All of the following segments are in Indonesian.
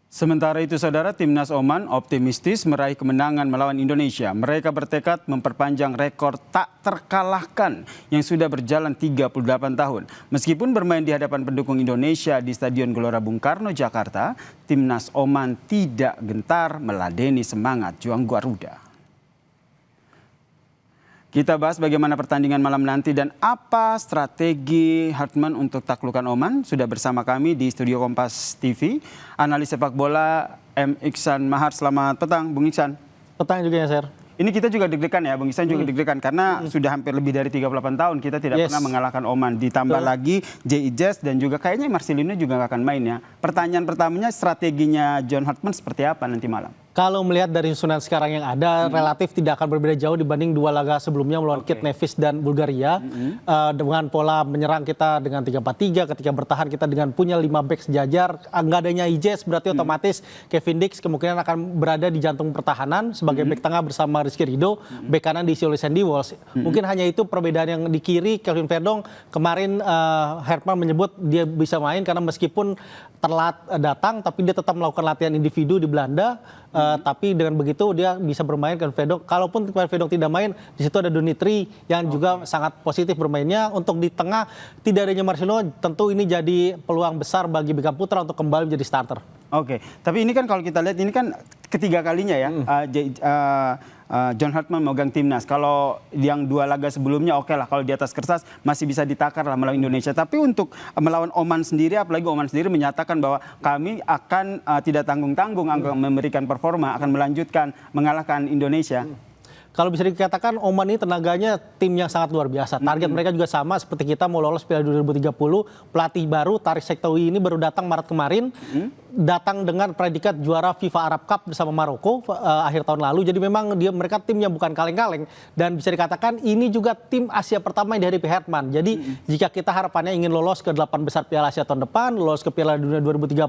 Sementara itu, saudara, timnas Oman optimistis meraih kemenangan melawan Indonesia. Mereka bertekad memperpanjang rekor tak terkalahkan yang sudah berjalan 38 tahun. Meskipun bermain di hadapan pendukung Indonesia di Stadion Gelora Bung Karno, Jakarta, timnas Oman tidak gentar meladeni semangat juang Garuda. Kita bahas bagaimana pertandingan malam nanti dan apa strategi Hartman untuk taklukan Oman. Sudah bersama kami di studio Kompas TV, analis sepak bola M. Iksan Mahar. Selamat petang, Bung Iksan. Petang juga ya, Sir. Ini kita juga deg-degan ya, Bung Iksan juga deg-degan karena sudah hampir lebih dari 38 tahun kita tidak pernah mengalahkan Oman. Ditambah lagi J.I. Jazz dan juga kayaknya Marcelino juga nggak akan main ya. Pertanyaan pertamanya, strateginya John Hartman seperti apa nanti malam? Kalau melihat dari susunan sekarang yang ada, relatif tidak akan berbeda jauh dibanding dua laga sebelumnya melawan Kitts Nevis dan Bulgaria. Dengan pola menyerang kita dengan 3-4-3, ketika bertahan kita dengan punya 5 back sejajar. Nggak adanya Ijes berarti otomatis Kevin Dix kemungkinan akan berada di jantung pertahanan sebagai back tengah bersama Rizky Ridho, back kanan diisi oleh Sandy Walsh. Mungkin hanya itu perbedaan yang di kiri. Kelvin Verdong kemarin Hartman menyebut dia bisa main karena meskipun telat datang tapi dia tetap melakukan latihan individu di Belanda. Tapi dengan begitu dia bisa bermain Kelvin Verdong. Kalaupun Kelvin Verdong tidak main, di situ ada Donitri yang juga sangat positif bermainnya. Untuk di tengah tidak adanya Marcelino, tentu ini jadi peluang besar bagi Beckham Putra untuk kembali menjadi starter. Oke, tapi ini kan kalau kita lihat ini kan ketiga kalinya ya John Hartman memegang timnas. Kalau yang dua laga sebelumnya oke lah, kalau di atas kertas masih bisa ditakar lah melawan Indonesia. Tapi untuk melawan Oman sendiri, apalagi Oman sendiri menyatakan bahwa kami akan tidak tanggung-tanggung akan memberikan performa, akan melanjutkan mengalahkan Indonesia. Kalau bisa dikatakan Oman ini tenaganya tim yang sangat luar biasa. Target mereka juga sama seperti kita mau lolos Piala 2030. Pelatih baru Tarik Sektaoui ini baru datang Maret kemarin. Datang dengan predikat juara FIFA Arab Cup bersama Maroko akhir tahun lalu. Jadi memang mereka tim yang bukan kaleng-kaleng. Dan bisa dikatakan ini juga tim Asia pertama yang dihadapi Hartman. Jadi jika kita harapannya ingin lolos ke 8 besar Piala Asia tahun depan, lolos ke Piala Dunia 2030,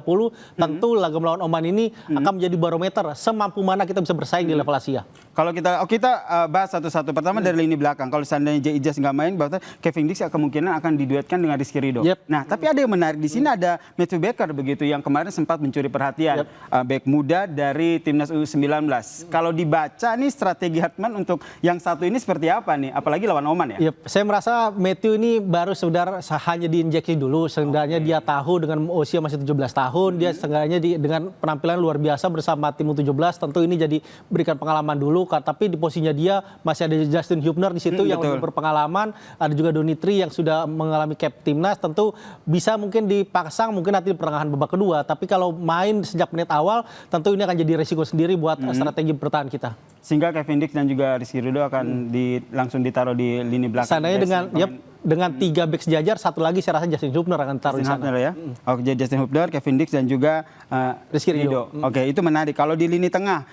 tentu laga melawan Oman ini akan menjadi barometer semampu mana kita bisa bersaing di level Asia. Kalau kita bahas satu-satu. Pertama dari lini belakang. Kalau seandainya J.I. Jazz nggak main, berarti Kevin Dix kemungkinan akan diduetkan dengan Rizky Ridho. Nah, tapi ada yang menarik di sini, ada Matthew Baker begitu yang kemarin sempat mencuri perhatian, back muda dari timnas U19. Kalau dibaca nih strategi Hartman untuk yang satu ini seperti apa nih? Apalagi lawan Oman ya? Saya merasa Matthew ini baru hanya diinjeksi dulu. Sebenarnya dia tahu dengan usia masih 17 tahun, dia sebenarnya dengan penampilan luar biasa bersama tim U17. Tentu ini jadi berikan pengalaman dulu. Tapi di posisinya dia masih ada Justin Hubner di situ yang lebih berpengalaman. Ada juga Donitri yang sudah mengalami cap timnas. Tentu bisa mungkin dipasang mungkin nanti di pertengahan babak kedua. Tapi kalau main sejak menit awal, tentu ini akan jadi risiko sendiri buat strategi bertahan kita. Sehingga Kevin Dix dan juga Rizky Ridho akan langsung ditaruh di lini belakang. Seandainya dengan 3 back sejajar, satu lagi saya rasa Justin Hubner akan taruh di sana. Ya? Oke, Justin Hubner, Kevin Dix dan juga Rizky Ridho. Oke, itu menarik. Kalau di lini tengah,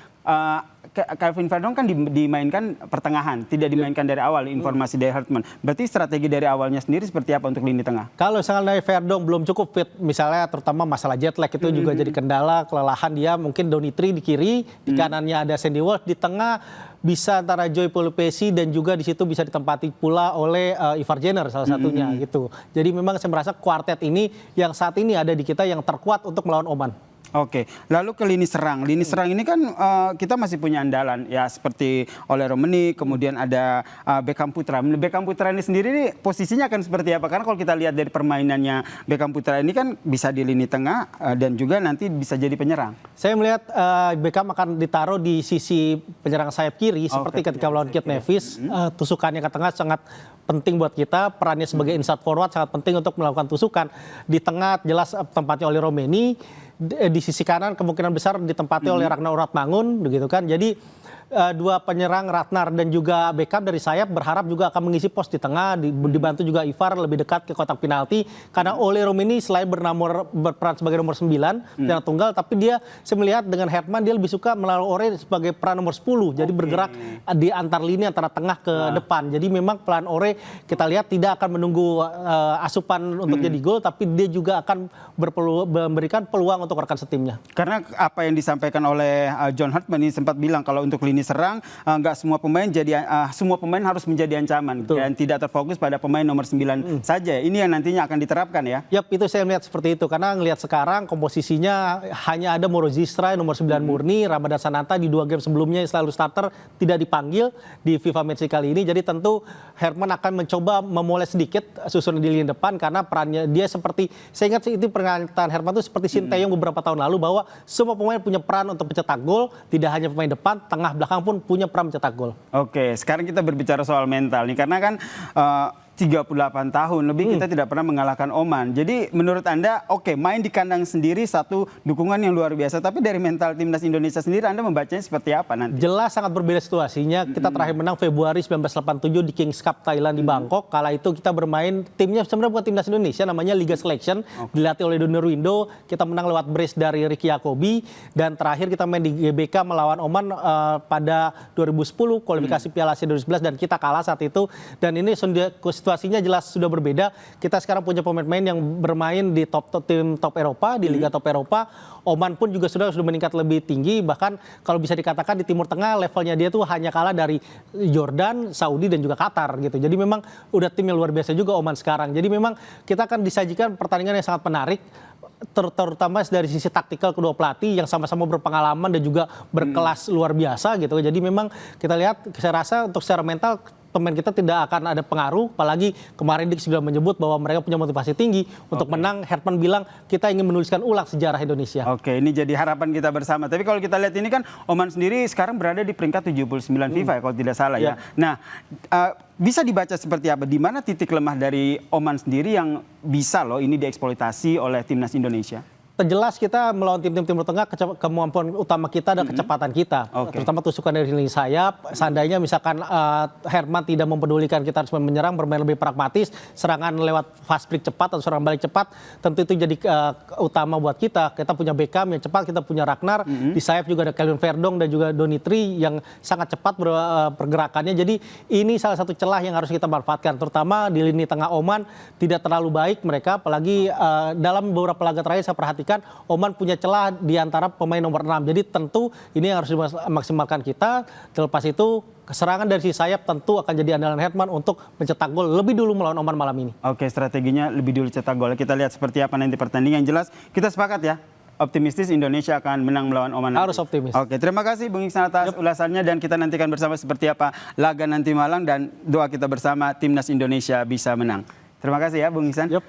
Kelvin Verdong kan dimainkan pertengahan, tidak dimainkan dari awal, informasi dari Hartman. Berarti strategi dari awalnya sendiri seperti apa untuk lini tengah? Kalau misalnya Verdong belum cukup fit, misalnya terutama masalah jet lag itu juga jadi kendala, kelelahan dia, mungkin Donitri di kiri, di kanannya ada Sandy Walsh, di tengah bisa antara Joy Pelupesi dan juga di situ bisa ditempati pula oleh Ivar Jenner salah satunya gitu. Jadi memang saya merasa kuartet ini yang saat ini ada di kita yang terkuat untuk melawan Oman. Oke, lalu ke lini serang. Lini serang ini kan kita masih punya andalan ya seperti Ole Romeni, kemudian ada Beckham Putra. Beckham Putra ini sendiri nih, posisinya akan seperti apa? Karena kalau kita lihat dari permainannya Beckham Putra ini kan bisa di lini tengah dan juga nanti bisa jadi penyerang. Saya melihat Beckham akan ditaruh di sisi penyerang sayap kiri seperti ketika melawan Kitts Nevis. Tusukannya ke tengah sangat penting buat kita, perannya sebagai inside forward sangat penting untuk melakukan tusukan. Di tengah jelas tempatnya Ole Romeni. Di sisi kanan kemungkinan besar ditempati oleh Ragnar Uratmangun, begitu kan. Jadi dua penyerang Ratnar dan juga Beckham dari sayap berharap juga akan mengisi pos di tengah, dibantu juga Ivar lebih dekat ke kotak penalti karena Ole Romeni selain berperan sebagai nomor 9 yang tunggal, tapi dia saya melihat dengan Hartman dia lebih suka melalui Ole sebagai peran nomor 10, jadi bergerak di antar lini antara tengah ke depan. Jadi memang peran Ole kita lihat tidak akan menunggu asupan untuk jadi gol, tapi dia juga akan memberikan peluang untuk rekan setimnya. Karena apa yang disampaikan oleh John Hartman ini sempat bilang kalau untuk lini lini serang, nggak semua pemain semua pemain harus menjadi ancaman dan tidak terfokus pada pemain nomor 9 saja. Ini yang nantinya akan diterapkan ya. Yap, itu saya melihat seperti itu karena ngelihat sekarang komposisinya hanya ada Moro Zistra nomor 9 murni, Ramadan Sananta di 2 game sebelumnya yang selalu starter tidak dipanggil di FIFA Match kali ini. Jadi tentu Herman akan mencoba memoles sedikit susunan di lini depan karena perannya dia seperti, saya ingat itu pernyataan Herman itu seperti Sinteyong beberapa tahun lalu bahwa semua pemain punya peran untuk mencetak gol, tidak hanya pemain depan, tengah belakang pun punya peran mencetak gol. Oke, sekarang kita berbicara soal mental nih karena kan 38 tahun lebih kita tidak pernah mengalahkan Oman. Jadi menurut Anda, oke, main di kandang sendiri satu dukungan yang luar biasa. Tapi dari mental timnas Indonesia sendiri Anda membacanya seperti apa nanti? Jelas sangat berbeda situasinya. Kita terakhir menang Februari 1987 di Kings Cup Thailand di Bangkok. Kala itu kita bermain, timnya sebenarnya bukan timnas Indonesia, namanya Liga Selection. Dilatih oleh Doni Ruindo. Kita menang lewat brace dari Ricky Yakobi. Dan terakhir kita main di GBK melawan Oman pada 2010, kualifikasi Piala Asia 2011. Dan kita kalah saat itu. Dan ini situasinya jelas sudah berbeda. Kita sekarang punya pemain-pemain yang bermain di tim top Eropa, di Liga top Eropa. Oman pun juga sudah meningkat lebih tinggi. Bahkan kalau bisa dikatakan di Timur Tengah levelnya dia tuh hanya kalah dari Jordan, Saudi dan juga Qatar gitu. Jadi memang udah tim yang luar biasa juga Oman sekarang. Jadi memang kita akan disajikan pertandingan yang sangat menarik. Terutama dari sisi taktikal kedua pelatih yang sama-sama berpengalaman dan juga berkelas luar biasa gitu. Jadi memang kita lihat, saya rasa untuk secara mental pemain kita tidak akan ada pengaruh, apalagi kemarin Dik sudah menyebut bahwa mereka punya motivasi tinggi untuk menang. Herman bilang kita ingin menuliskan ulang sejarah Indonesia. Oke, ini jadi harapan kita bersama. Tapi kalau kita lihat ini kan Oman sendiri sekarang berada di peringkat 79 FIFA ya, kalau tidak salah ya. Nah, bisa dibaca seperti apa? Di mana titik lemah dari Oman sendiri yang bisa loh ini dieksploitasi oleh timnas Indonesia? Terjelas kita melawan tim-tim Timur Tengah, kemampuan utama kita adalah kecepatan kita. Terutama tusukan dari lini sayap. Seandainya misalkan Herman tidak mempedulikan kita harus menyerang, bermain lebih pragmatis, serangan lewat fast break cepat atau serangan balik cepat, tentu itu jadi utama buat kita. Kita punya Beckham yang cepat, kita punya Ragnar, di sayap juga ada Kelvin Verdong dan juga Donitri yang sangat cepat pergerakannya. Jadi ini salah satu celah yang harus kita manfaatkan, terutama di lini tengah Oman tidak terlalu baik mereka, apalagi dalam beberapa laga terakhir saya perhatikan Oman punya celah di antara pemain nomor 6. Jadi tentu ini yang harus dimaksimalkan kita. Terlepas itu serangan dari si sayap tentu akan jadi andalan Herman untuk mencetak gol lebih dulu melawan Oman malam ini. Oke, strateginya lebih dulu cetak gol. Kita lihat seperti apa nanti pertandingan. Jelas kita sepakat ya, optimistis Indonesia akan menang melawan Oman nanti. Harus optimis. Oke, terima kasih Bung Iksan atas ulasannya dan kita nantikan bersama seperti apa laga nanti malam dan doa kita bersama timnas Indonesia bisa menang. Terima kasih ya Bung Iksan.